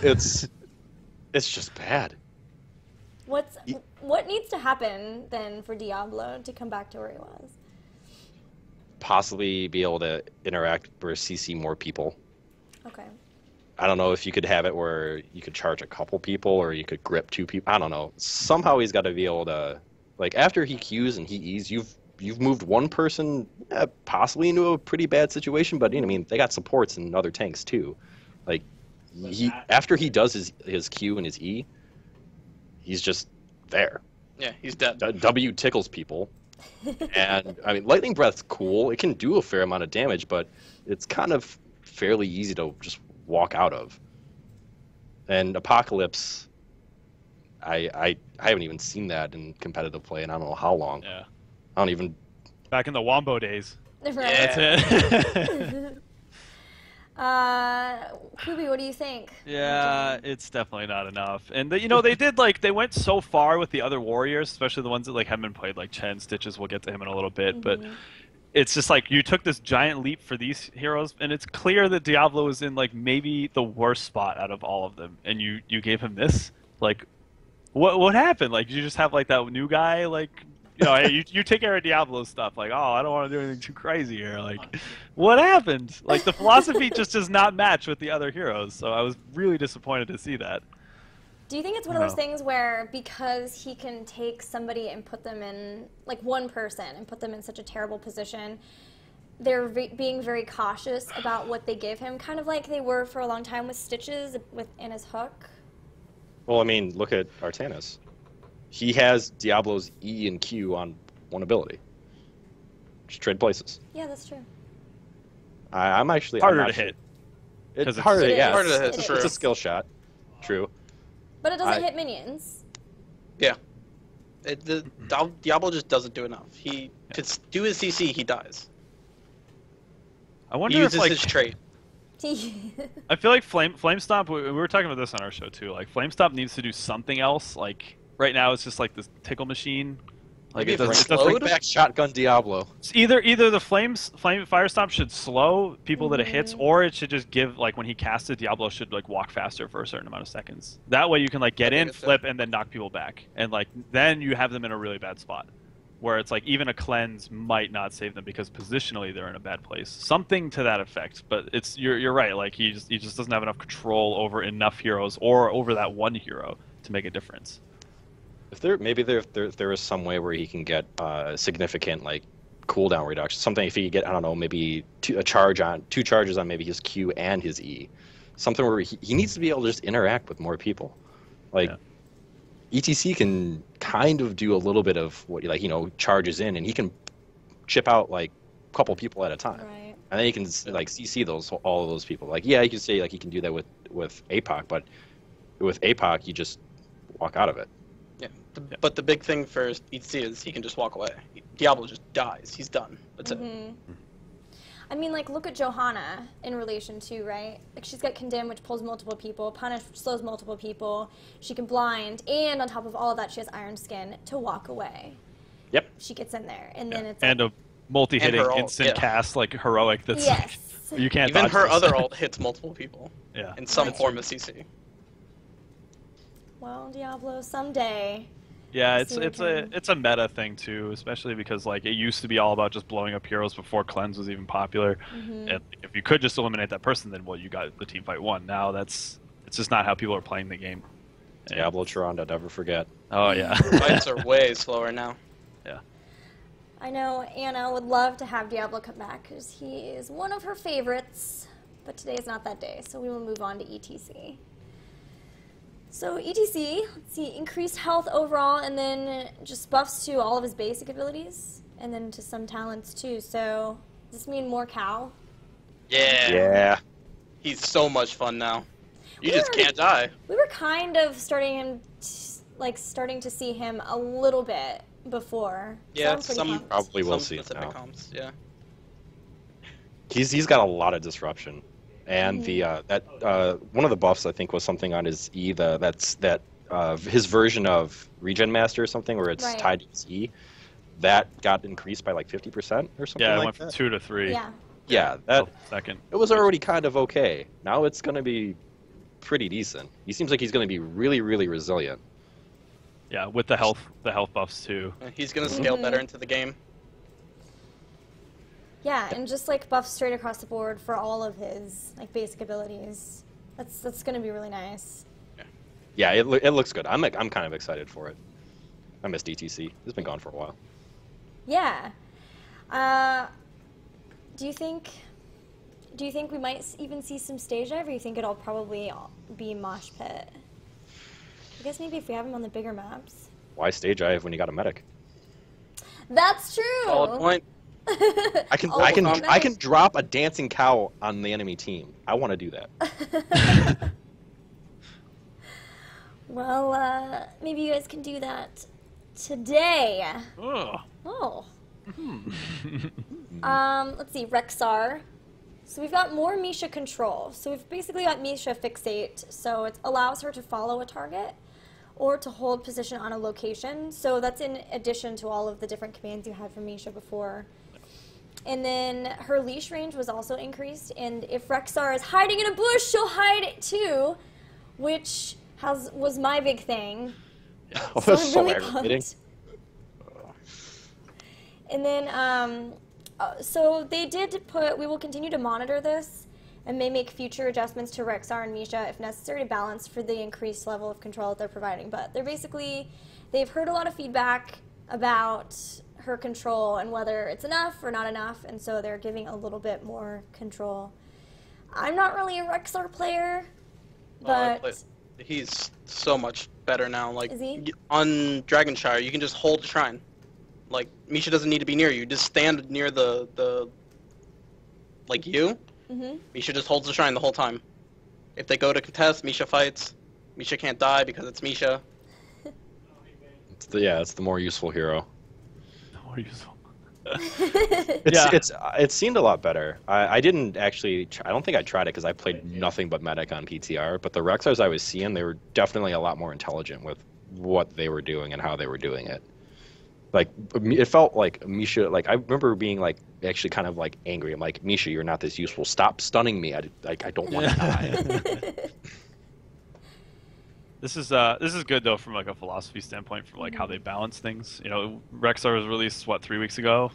It's just bad. What needs to happen then for Diablo to come back to where he was? Possibly be able to interact or CC more people. Okay. I don't know if you could have it where you could charge a couple people or you could grip 2 people. I don't know. Somehow he's got to be able to, like, after he Qs and he E's, you've moved one person possibly into a pretty bad situation, but I mean, they got supports and other tanks too. Like, after he does his Q and his E, he's just there. Yeah, he's dead. W tickles people. And, I mean, Lightning Breath's cool. It can do a fair amount of damage, but it's kind of fairly easy to just walk out of. And Apocalypse, I haven't even seen that in competitive play, and I don't know how long. Yeah. I don't even... Back in the Wombo days. Right. That's it. Cooby, what do you think? Yeah, it's definitely not enough. And they went so far with the other warriors, especially the ones that haven't been played, like Chen, Stitches. We'll get to him in a little bit, but it's just you took this giant leap for these heroes, and it's clear that Diablo is in maybe the worst spot out of all of them, and you gave him this. What happened? You just have that new guy hey, you take care of Diablo's stuff. Oh, I don't want to do anything too crazy here. What happened? The philosophy just does not match with the other heroes. So I was really disappointed to see that. Do you think it's one of those things where because he can take somebody and put them in, one person, and put them in such a terrible position, they're being very cautious about what they give him, kind of like they were for a long time with Stitches in his hook? Well, I mean, look at Artanis. He has Diablo's E and Q on one ability. Just trade places. Yeah, that's true. I'm actually... Harder to hit. It's harder, yeah. harder to hit, It's true. a skill shot. True. But it doesn't hit minions. Yeah. Diablo just doesn't do enough. To do his CC, he dies. I wonder He if uses his trait. I feel like Flame Stomp. We were talking about this on our show too. Flame Stomp needs to do something else. Right now, it's just this tickle machine. Maybe it doesn't. bring back Shotgun Diablo. It's either the Fire Stomp should slow people that it hits, or it should just give when he casts it, Diablo should walk faster for a certain amount of seconds. That way you can get in, flip, and then knock people back, and then you have them in a really bad spot, where it's even a cleanse might not save them because positionally they're in a bad place. Something to that effect. But you're right. He just doesn't have enough control over enough heroes or over that one hero to make a difference. If there is some way where he can get significant cooldown reduction, something if he could get, I don't know, maybe two charges on maybe his Q and his E, something where he needs to be able to just interact with more people. ETC can kind of do a little bit of what charges in, and he can chip out a couple people at a time, Right. and then he can CC all of those people. You can say he can do that with APOC, but with APOC you just walk out of it. Yeah. But the big thing for ETC is he can just walk away. Diablo just dies. He's done. That's it. I mean, look at Johanna in relation to, right? She's got Condemn, which pulls multiple people, Punish, which slows multiple people. She can blind, and on top of all of that, she has Iron Skin to walk away. Yep. She gets in there, and then it's and a multi-hitting And her ult, instant yeah. cast heroic that's yes. You can't Even dodge her this. other ult hits multiple people Yeah. in some That's form of CC. Well, Diablo, someday. Yeah, See what can- it's a meta thing too, especially because like it used to be all about just blowing up heroes before cleanse was even popular. And if you could just eliminate that person, then well, you got the team fight won. Now it's just not how people are playing the game. And- Diablo Charonda, never forget. Oh yeah. Fights are way slower now. Yeah. I know Anna would love to have Diablo come back because he is one of her favorites, but today is not that day, so we will move on to ETC. So ETC, let's see, increased health overall, and then just buffs to all of his basic abilities, and then to some talents too. So does this mean more cow? Yeah. Yeah. He's so much fun now. You We just already- can't die. We were kind of starting to see him a little bit before. Yeah, I'm pretty some pumped. Probably will some see it specific now. comps. Yeah. He's got a lot of disruption, and the one of the buffs I think was something on his E. His version of Regen Master or something where it's Right. tied to his E. That got increased by like 50% or something Yeah, it like went from that. 2 to 3. Yeah. Yeah, that Second. it was already kind of okay. Now it's going to be pretty decent. He seems like he's going to be really, really resilient. Yeah, with the health buffs too. He's gonna scale better into the game. Yeah, and just like buff straight across the board for all of his like basic abilities. That's gonna be really nice. Yeah, it looks good. I'm kind of excited for it. I missed DTC. It's been gone for a while. Yeah. Do you think we might even see some stage dive, or you think it'll probably be mosh pit? I guess maybe if we have him on the bigger maps. Why stage dive when you got a medic? That's true. Solid point. I can drop a dancing cow on the enemy team. I want to do that. Well, maybe you guys can do that today. Ugh. Oh. Let's see, Rexar. So we've got more Misha control. So we've basically got Misha fixate. So it allows her to follow a target or to hold position on a location. So that's in addition to all of the different commands you had from Misha before. And then her leash range was also increased. And if Rexar is hiding in a bush, she'll hide it too, which was my big thing. Oh, So that's I'm so really aggravating. pumped. And then, so they did put, we will continue to monitor this and may make future adjustments to Rexar and Misha if necessary to balance for the increased level of control that they're providing. But they've heard a lot of feedback about her control and whether it's enough or not enough, and so they're giving a little bit more control. I'm not really a Rexar player, but... He's so much better now. Like Is he? on Dragonshire, you can just hold the shrine. Like Misha doesn't need to be near you. Just stand near the like you. Mm-hmm. Misha just holds the shrine the whole time. If they go to contest, Misha fights. Misha can't die because it's Misha. It's the more useful hero. More useful. It seemed a lot better. I didn't actually. I don't think I tried it because I played nothing but medic on PTR. But the Rexars I was seeing, they were definitely a lot more intelligent with what they were doing and how they were doing it. Like it felt like Misha. Like I remember being like actually kind of like angry. I'm like, Misha, you're not this useful. Stop stunning me. I don't want to die. This is good though from like a philosophy standpoint for like how they balance things. You know, Rexar was released 3 weeks ago,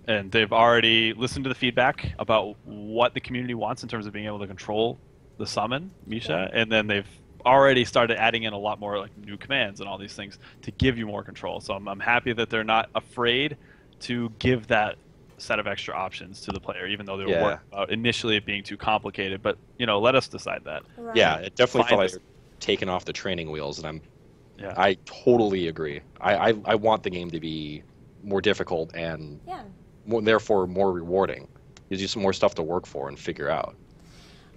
and they've already listened to the feedback about what the community wants in terms of being able to control the summon Misha, and then they've already started adding in a lot more like new commands and all these things to give you more control. So I'm happy that they're not afraid to give that set of extra options to the player, even though they were worried about initially it being too complicated. But you know, let us decide that. Right. Yeah, it definitely felt like Fine. taking off the training wheels, and Yeah. I totally agree. I want the game to be more difficult and Yeah. therefore more rewarding. Gives you some more stuff to work for and figure out.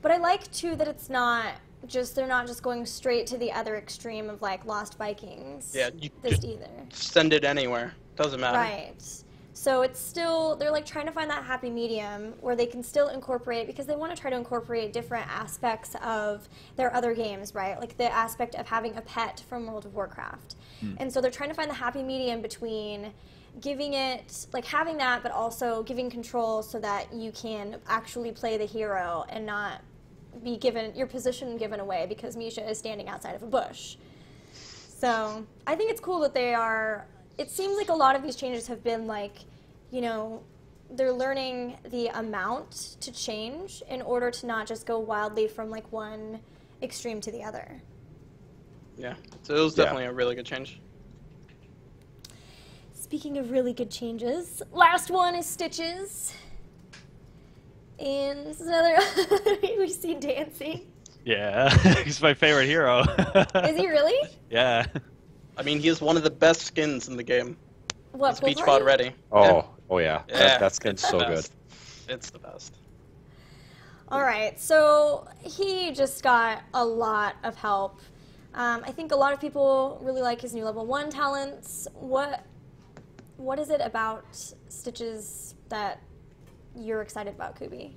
But I like too that it's not just they're not just going straight to the other extreme of like Lost Vikings. Yeah, you This just either. send it anywhere. Doesn't matter. Right. So it's still they're like trying to find that happy medium where they can still incorporate because they want to try to incorporate different aspects of their other games, right? Like the aspect of having a pet from World of Warcraft. And so they're trying to find the happy medium between giving it, like having that, but also giving control so that you can actually play the hero and not be given your position given away because Misha is standing outside of a bush. So I think it's cool that they are, it seems like a lot of these changes have been like, you know, they're learning the amount to change in order to not just go wildly from like one extreme to the other. Yeah, so it was definitely a really good change. Speaking of really good changes, last one is Stitches. And this is another we see dancing. Yeah, he's my favorite hero. Is he really? Yeah. I mean, he is one of the best skins in the game. What, It's Pool Beach Party? Pod ready. Oh yeah. Yeah, That skin's it's the so good. best. It's the best. All right, so he just got a lot of help. I think a lot of people really like his new level 1 talents. What is it about Stitches that you're excited about, Cooby?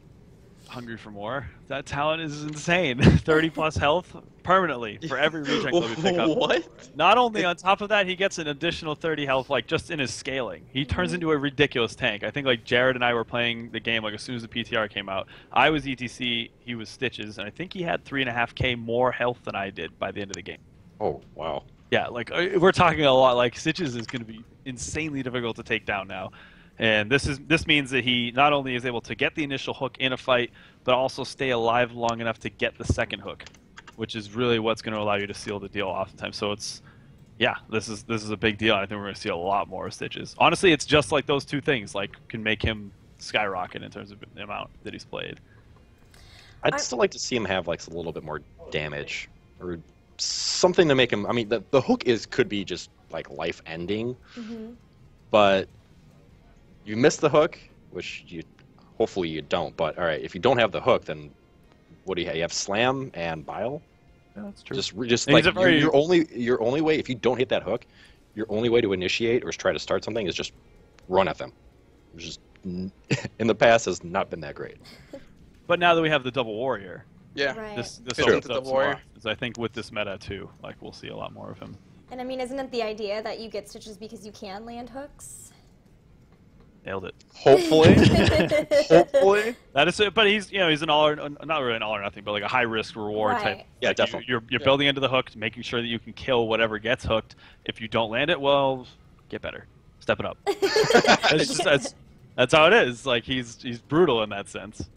Hungry for more. That talent is insane. 30 plus health permanently for every reject that we pick up. What? Not only on top of that, he gets an additional 30 health, like just in his scaling. He turns into a ridiculous tank. I think like Jared and I were playing the game like as soon as the PTR came out. I was ETC, he was Stitches, and I think he had 3.5k more health than I did by the end of the game. Oh wow. Yeah, like we're talking a lot. Like Stitches is going to be insanely difficult to take down now. And this means that he not only is able to get the initial hook in a fight, but also stay alive long enough to get the second hook, which is really what's going to allow you to seal the deal oftentimes. So it's, yeah, this is a big deal. I think we're going to see a lot more Stitches. Honestly, it's just like those two things, like can make him skyrocket in terms of the amount that he's played. I'd still like to see him have like a little bit more damage or something to make him. I mean, the hook could be just like life ending, but you miss the hook, which hopefully you don't. But all right, if you don't have the hook, then what do you have? You have slam and bile. Yeah, that's true. Just like your only way, if you don't hit that hook, your only way to initiate or try to start something is just run at them. Which is in the past has not been that great. But now that we have the double warrior, Yeah. Right. this True. opens up The some warrior. more. 'Cause I think with this meta too, like we'll see a lot more of him. And I mean, isn't it the idea that you get Stitches because you can land hooks? Nailed it. Hopefully, hopefully. That is it, but he's an all or not really an all or nothing, but like a high risk reward Right. type. Yeah, Like, definitely. You're building into the hook, making sure that you can kill whatever gets hooked. If you don't land it, well, get better, step it up. That's how it is. Like he's brutal in that sense.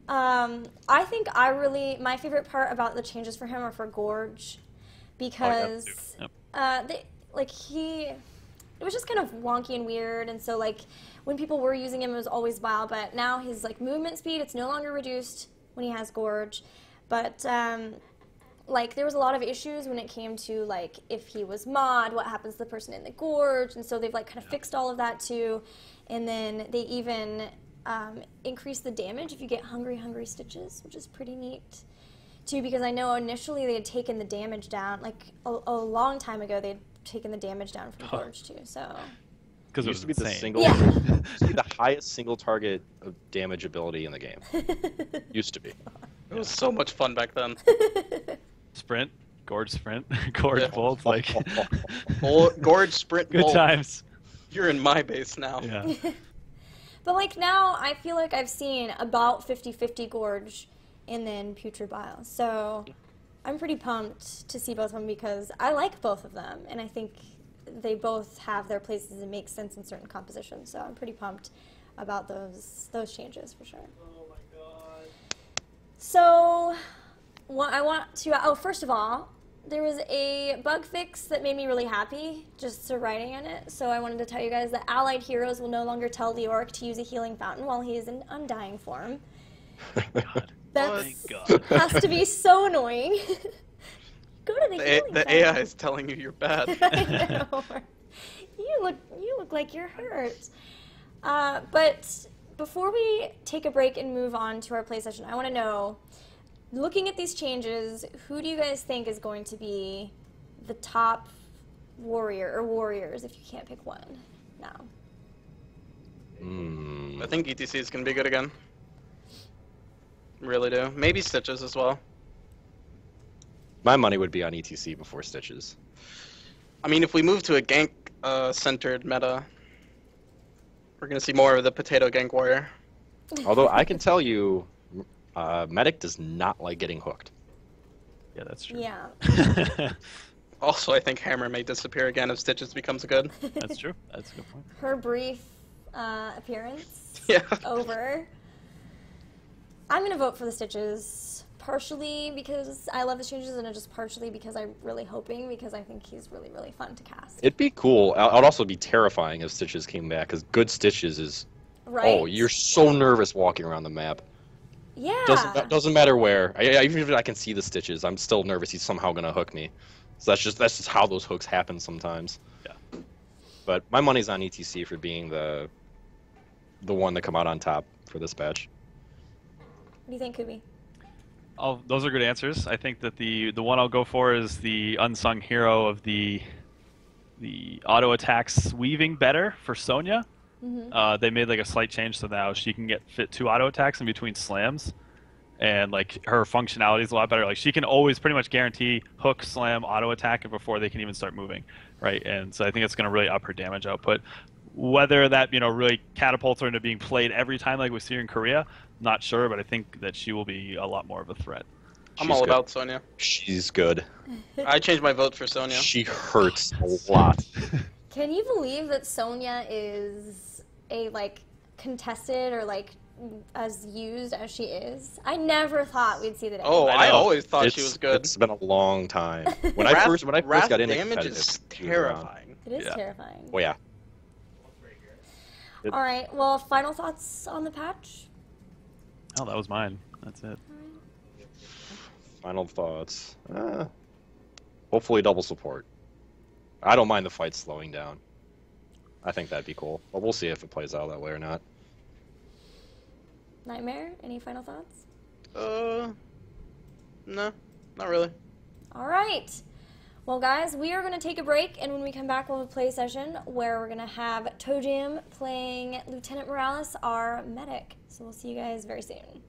I think my favorite part about the changes for him are for Gorge, because it was just kind of wonky and weird, and so like when people were using him, it was always Bile, but now his like movement speed, it's no longer reduced when he has Gorge, but like there was a lot of issues when it came to like if he was mod, what happens to the person in the Gorge, and so they've like kind of fixed all of that too, and then they even increase the damage if you get hungry Stitches, which is pretty neat too, because I know initially they had taken the damage down, like a long time ago they had taken the damage down from Gorge too, so. Because It it used was to be insane. used to be the highest single target of damage ability in the game. Used to be. It was so much fun back then. Sprint, Gorge sprint, Gorge Yeah. bolt, like Gorge sprint good bolt. times. You're in my base now. Yeah. But like now I feel like I've seen about 50-50 Gorge and then Putrid Bile, so I'm pretty pumped to see both of them because I like both of them, and I think they both have their places and make sense in certain compositions, so I'm pretty pumped about those changes for sure. Oh my god. So I want to, first of all, there was a bug fix that made me really happy, just writing in it, so I wanted to tell you guys that allied heroes will no longer tell the orc to use a healing fountain while he is in undying form. God. That Thank God. has to be so annoying. Go to the healing The fountain. AI is telling you you're bad. I know. You look like you're hurt. But before we take a break and move on to our play session, I want to know, looking at these changes, who do you guys think is going to be the top warrior or warriors if you can't pick one now? I think ETC is going to be good again. Really do. Maybe Stitches as well. My money would be on ETC before Stitches. I mean, if we move to a gank-centered meta, We're gonna see more of the potato gank warrior. Although I can tell you, Medic does not like getting hooked. Yeah, that's true. Yeah. Also, I think Hammer may disappear again if Stitches becomes good. That's true. That's a good point. Her brief appearance. Yeah. Over. I'm gonna vote for the Stitches, partially because I love the changes, and just partially because I'm really hoping, because I think he's really, really fun to cast. It'd be cool. It would also be terrifying if Stitches came back, because good Stitches is... Right? Oh, you're so nervous walking around the map. Yeah. Doesn't matter where. Even if I can see the Stitches, I'm still nervous he's somehow gonna hook me. So that's just how those hooks happen sometimes. Yeah. But my money's on ETC for being the one to come out on top for this batch. What do you think, Cooby? Oh, those are good answers. I think that the one I'll go for is the unsung hero of the auto attacks weaving better for Sonya. Mm-hmm. They made like a slight change, so now she can fit 2 auto attacks in between slams, and like her functionality is a lot better. Like she can always pretty much guarantee hook, slam, auto attack before they can even start moving, right? And so I think it's going to really up her damage output. Whether that really catapults her into being played every time like we see her in Korea, not sure, but I think that she will be a lot more of a threat. I'm all about Sonya. She's good. I changed my vote for Sonya. She hurts a lot. Can you believe that Sonya is a contested or as used as she is? I never thought we'd see the day. Oh, I always thought she was good. It's been a long time. When I first got into damage is terrifying. It is terrifying. Oh yeah. All right. Well, final thoughts on the patch? Oh, that was mine. That's it. Final thoughts. Hopefully double support. I don't mind the fight slowing down. I think that'd be cool. But we'll see if it plays out that way or not. Nightmare, any final thoughts? No, not really. All right. Well, guys, we are going to take a break, and when we come back, we'll have a play session where we're going to have ToeJam playing Lieutenant Morales, our medic. So we'll see you guys very soon.